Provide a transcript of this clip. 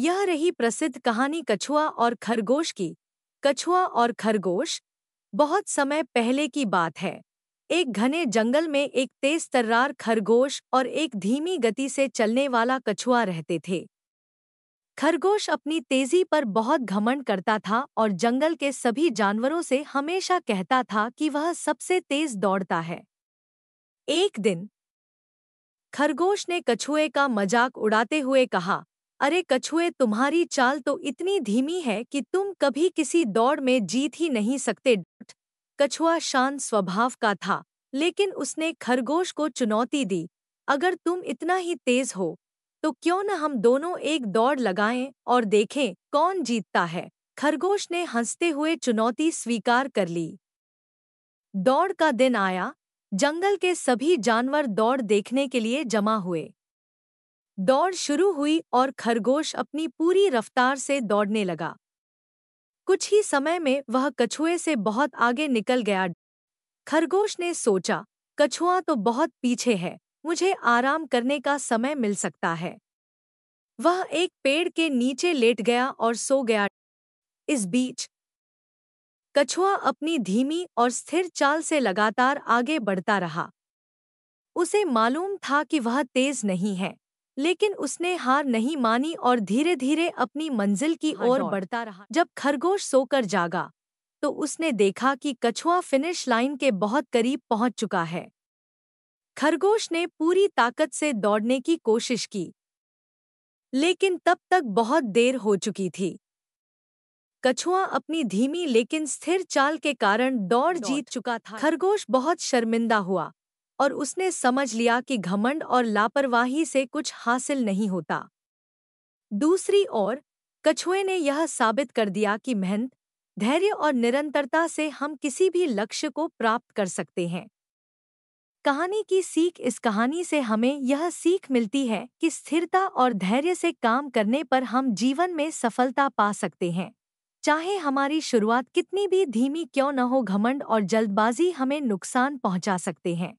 यह रही प्रसिद्ध कहानी कछुआ और खरगोश की। कछुआ और खरगोश। बहुत समय पहले की बात है। एक घने जंगल में एक तेज तर्रार खरगोश और एक धीमी गति से चलने वाला कछुआ रहते थे। खरगोश अपनी तेजी पर बहुत घमंड करता था और जंगल के सभी जानवरों से हमेशा कहता था कि वह सबसे तेज दौड़ता है। एक दिन खरगोश ने कछुए का मजाक उड़ाते हुए कहा, अरे कछुए, तुम्हारी चाल तो इतनी धीमी है कि तुम कभी किसी दौड़ में जीत ही नहीं सकते। कछुआ शांत स्वभाव का था, लेकिन उसने खरगोश को चुनौती दी, अगर तुम इतना ही तेज हो तो क्यों न हम दोनों एक दौड़ लगाएं और देखें कौन जीतता है। खरगोश ने हंसते हुए चुनौती स्वीकार कर ली। दौड़ का दिन आया। जंगल के सभी जानवर दौड़ देखने के लिए जमा हुए। दौड़ शुरू हुई और खरगोश अपनी पूरी रफ्तार से दौड़ने लगा। कुछ ही समय में वह कछुए से बहुत आगे निकल गया। खरगोश ने सोचा, कछुआ तो बहुत पीछे है, मुझे आराम करने का समय मिल सकता है। वह एक पेड़ के नीचे लेट गया और सो गया। इस बीच कछुआ अपनी धीमी और स्थिर चाल से लगातार आगे बढ़ता रहा। उसे मालूम था कि वह तेज नहीं है, लेकिन उसने हार नहीं मानी और धीरे धीरे अपनी मंजिल की ओर बढ़ता रहा। जब खरगोश सोकर जागा तो उसने देखा कि कछुआ फिनिश लाइन के बहुत करीब पहुंच चुका है। खरगोश ने पूरी ताकत से दौड़ने की कोशिश की, लेकिन तब तक बहुत देर हो चुकी थी। कछुआ अपनी धीमी लेकिन स्थिर चाल के कारण दौड़ जीत चुका था। खरगोश बहुत शर्मिंदा हुआ और उसने समझ लिया कि घमंड और लापरवाही से कुछ हासिल नहीं होता। दूसरी ओर कछुए ने यह साबित कर दिया कि मेहनत, धैर्य और निरंतरता से हम किसी भी लक्ष्य को प्राप्त कर सकते हैं। कहानी की सीख। इस कहानी से हमें यह सीख मिलती है कि स्थिरता और धैर्य से काम करने पर हम जीवन में सफलता पा सकते हैं। चाहे हमारी शुरुआत कितनी भी धीमी क्यों न हो, घमंड और जल्दबाजी हमें नुकसान पहुंचा सकते हैं।